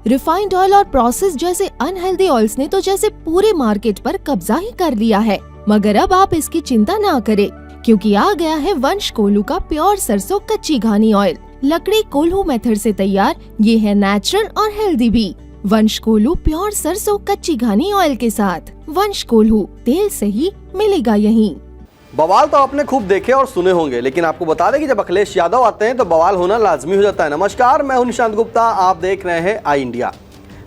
Refined oil और process जैसे unhealthy oils ने तो जैसे पूरे मार्केट पर कब्जा ही कर लिया है। मगर अब आप इसकी चिंता ना करें, क्योंकि आ गया है वंश कोल्हू का प्योर सरसों कच्ची घानी ऑयल। लकड़ी कोल्हू मेथड से तैयार ये है नेचुरल और हेल्दी भी। वंश कोल्हू प्योर सरसों कच्ची घानी ऑयल के साथ। वंश कोल्हू, तेल सही मिलेगा यहीं। बवाल तो आपने खूब देखे और सुने होंगे, लेकिन आपको बता दें कि जब अखिलेश यादव आते हैं तो बवाल होना लाजमी हो जाता है। नमस्कार, मैं हूं निशांत गुप्ता, आप देख रहे हैं आई इंडिया।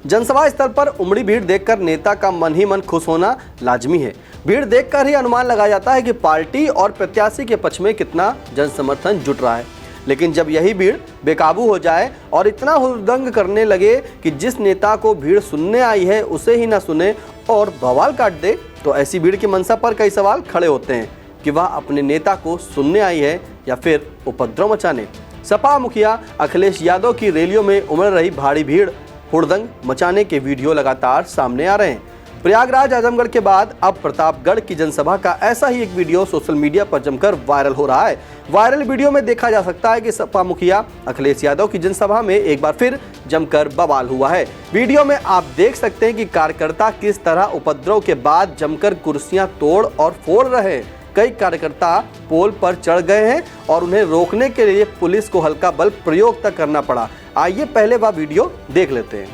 जनसभा स्थल पर उमड़ी भीड़ देखकर नेता का मन ही मन खुश होना लाजमी है। भीड़ देखकर ही अनुमान लगाया जाता है कि पार्टी और प्रत्याशी के पक्ष में कितना जन समर्थन जुट रहा है। लेकिन जब यही भीड़ बेकाबू हो जाए और इतना हुड़दंग करने लगे कि जिस नेता को भीड़ सुनने आई है उसे ही ना सुने और बवाल काट दे, तो ऐसी भीड़ की मंशा पर कई सवाल खड़े होते हैं कि वह अपने नेता को सुनने आई है या फिर उपद्रव मचाने। सपा मुखिया अखिलेश यादव की रैलियों में उमड़ रही भारी भीड़ हुड़दंग मचाने के वीडियो लगातार सामने आ रहे हैं। प्रयागराज आजमगढ़ के बाद अब प्रतापगढ़ की जनसभा का ऐसा ही एक वीडियो सोशल मीडिया पर जमकर वायरल हो रहा है। वायरल वीडियो में देखा जा सकता है कि सपा मुखिया अखिलेश यादव की जनसभा में एक बार फिर जमकर बवाल हुआ है। वीडियो में आप देख सकते हैं कि कार्यकर्ता किस तरह उपद्रव के बाद जमकर कुर्सियां तोड़ और फोड़ रहे हैं। कई कार्यकर्ता पोल पर चढ़ गए हैं और उन्हें रोकने के लिए पुलिस को हल्का बल प्रयोग तक करना पड़ा। आइए पहले वह वीडियो देख लेते हैं।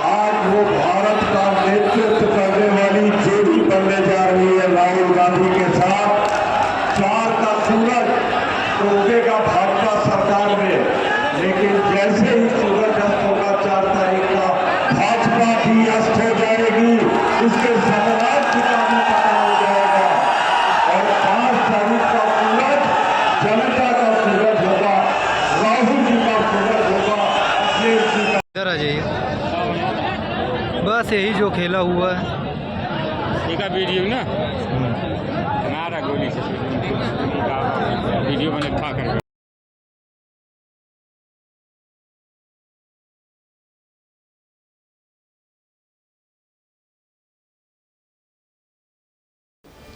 आज वो भारत का नेतृत्व करने वाली जोड़ी बनने जा रही है राहुल गांधी के साथ। 4 का सूरज डूबेगा भाजपा सरकार में, लेकिन जैसे ही सूरज अस्त होगा 4 तारीख का, भाजपा भी अस्त हो जाएगी। इसके समाज की कानून पता हो जाएगा और 5 तारीख का सूरज जनता का सूरज होगा, राहुल जी का सूरज होगा, अखिलेश जी का। इधर आ जाइए, बस यही जो खेला हुआ है। एक वीडियो ना मारा गोली से वीडियो मैंने था कर।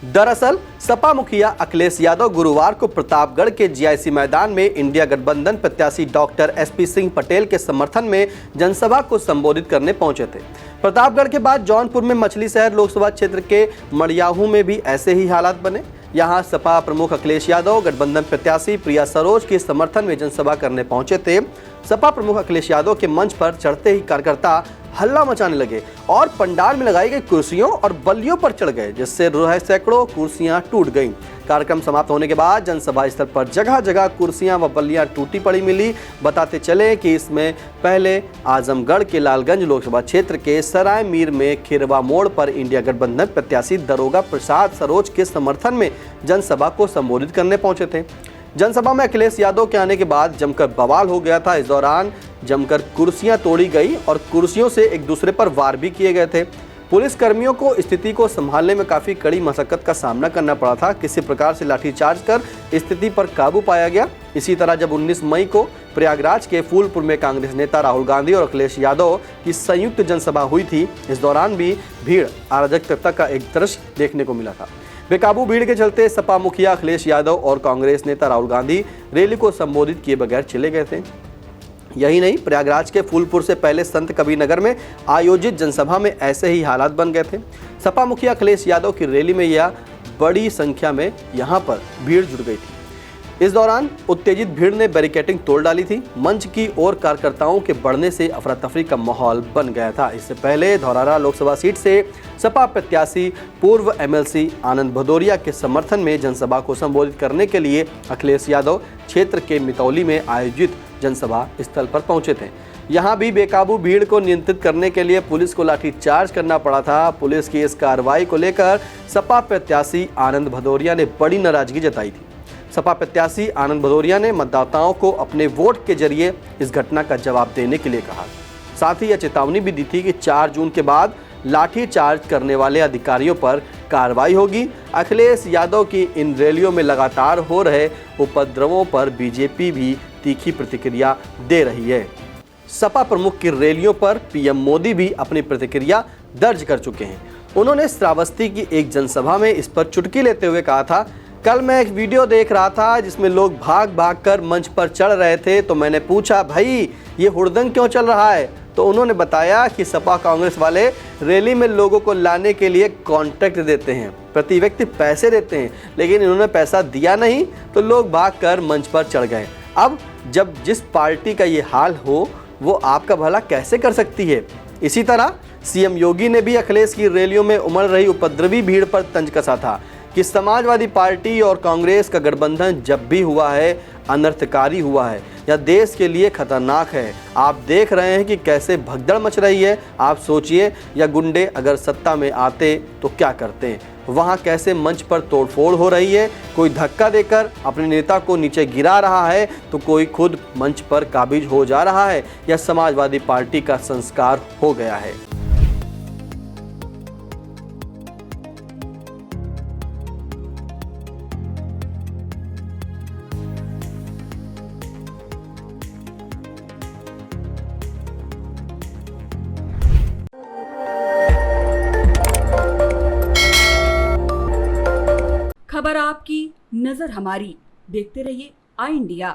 दरअसल सपा मुखिया अखिलेश यादव गुरुवार को प्रतापगढ़ के जीआईसी मैदान में इंडिया गठबंधन प्रत्याशी डॉक्टर एसपी सिंह पटेल के समर्थन में जनसभा को संबोधित करने पहुंचे थे। प्रतापगढ़ के बाद जौनपुर में मछली शहर लोकसभा क्षेत्र के मड़ियाहू में भी ऐसे ही हालात बने। यहां सपा प्रमुख अखिलेश यादव गठबंधन प्रत्याशी प्रिया सरोज के समर्थन में जनसभा करने पहुंचे थे। सपा प्रमुख अखिलेश यादव के मंच पर चढ़ते ही कार्यकर्ता हल्ला मचाने लगे और पंडाल में लगाई गई कुर्सियों और बल्लियों पर चढ़ गए, जिससे सैकड़ों कुर्सियां टूट गईं। कार्यक्रम समाप्त होने के बाद जनसभा स्थल पर जगह जगह कुर्सियां व बल्लियां टूटी पड़ी मिली। बताते चले कि इसमें पहले आजमगढ़ के लालगंज लोकसभा क्षेत्र के सराय मीर में खिरवा मोड़ पर इंडिया गठबंधन प्रत्याशी दरोगा प्रसाद सरोज के समर्थन में जनसभा को संबोधित करने पहुंचे थे। जनसभा में अखिलेश यादव के आने के बाद जमकर बवाल हो गया था। इस दौरान जमकर कुर्सियां तोड़ी गई और कुर्सियों से एक दूसरे पर वार भी किए गए थे। पुलिस कर्मियों को स्थिति को संभालने में काफी कड़ी मशक्कत का सामना करना पड़ा था। किसी प्रकार से लाठीचार्ज कर स्थिति पर काबू पाया गया। इसी तरह जब 19 मई को प्रयागराज के फूलपुर में कांग्रेस नेता राहुल गांधी और अखिलेश यादव की संयुक्त जनसभा हुई थी, इस दौरान भी भीड़ अराजकता का एक दृश्य देखने को मिला था। बेकाबू भीड़ के चलते सपा मुखिया अखिलेश यादव और कांग्रेस नेता राहुल गांधी रैली को संबोधित किए बगैर चले गए थे। यही नहीं, प्रयागराज के फूलपुर से पहले संत कबीरनगर में आयोजित जनसभा में ऐसे ही हालात बन गए थे। सपा मुखिया अखिलेश यादव की रैली में यह बड़ी संख्या में यहां पर भीड़ जुट गई थी। इस दौरान उत्तेजित भीड़ ने बैरिकेडिंग तोड़ डाली थी। मंच की ओर कार्यकर्ताओं के बढ़ने से अफरा तफरी का माहौल बन गया था। इससे पहले धौरारा लोकसभा सीट से सपा प्रत्याशी पूर्व एमएलसी आनंद भदौरिया के समर्थन में जनसभा को संबोधित करने के लिए अखिलेश यादव क्षेत्र के मितौली में आयोजित जनसभा स्थल पर पहुंचे थे। यहां भी बेकाबू भीड़ को नियंत्रित करने के लिए पुलिस को लाठीचार्ज करना पड़ा था। पुलिस की इस कार्रवाई को लेकर सपा प्रत्याशी आनंद भदौरिया ने बड़ी नाराजगी जताई थी। सपा प्रत्याशी आनंद भदौरिया ने मतदाताओं को अपने वोट के जरिए इस घटना का जवाब देने के लिए कहा। साथ ही यह चेतावनी भी दी थी कि 4 जून के बाद लाठीचार्ज करने वाले अधिकारियों पर कार्रवाई होगी। अखिलेश यादव की इन रैलियों में लगातार हो रहे उपद्रवों पर बीजेपी भी तीखी प्रतिक्रिया दे रही है। सपा प्रमुख की रैलियों पर पीएम मोदी भी अपनी प्रतिक्रिया दर्ज कर चुके हैं। उन्होंने श्रावस्ती की एक जनसभा में इस पर चुटकी लेते हुए कहा था कल मैं एक वीडियो देख रहा था जिसमें लोग भाग भाग कर मंच पर चढ़ रहे थे, तो मैंने पूछा भाई ये हुड़दंग क्यों चल रहा है, तो उन्होंने बताया कि सपा कांग्रेस वाले रैली में लोगों को लाने के लिए कॉन्ट्रैक्ट देते हैं, प्रति व्यक्ति पैसे देते हैं, लेकिन इन्होंने पैसा दिया नहीं तो लोग भाग कर मंच पर चढ़ गए। अब जब जिस पार्टी का ये हाल हो वो आपका भला कैसे कर सकती है। इसी तरह सीएम योगी ने भी अखिलेश की रैलियों में उमड़ रही उपद्रवी भीड़ पर तंज कसा था कि समाजवादी पार्टी और कांग्रेस का गठबंधन जब भी हुआ है अनर्थकारी हुआ है या देश के लिए खतरनाक है। आप देख रहे हैं कि कैसे भगदड़ मच रही है। आप सोचिए या गुंडे अगर सत्ता में आते तो क्या करते, वहाँ कैसे मंच पर तोड़फोड़ हो रही है। कोई धक्का देकर अपने नेता को नीचे गिरा रहा है तो कोई खुद मंच पर काबिज हो जा रहा है या समाजवादी पार्टी का संस्कार हो गया है। खबर आपकी, नजर हमारी। देखते रहिए आई इंडिया।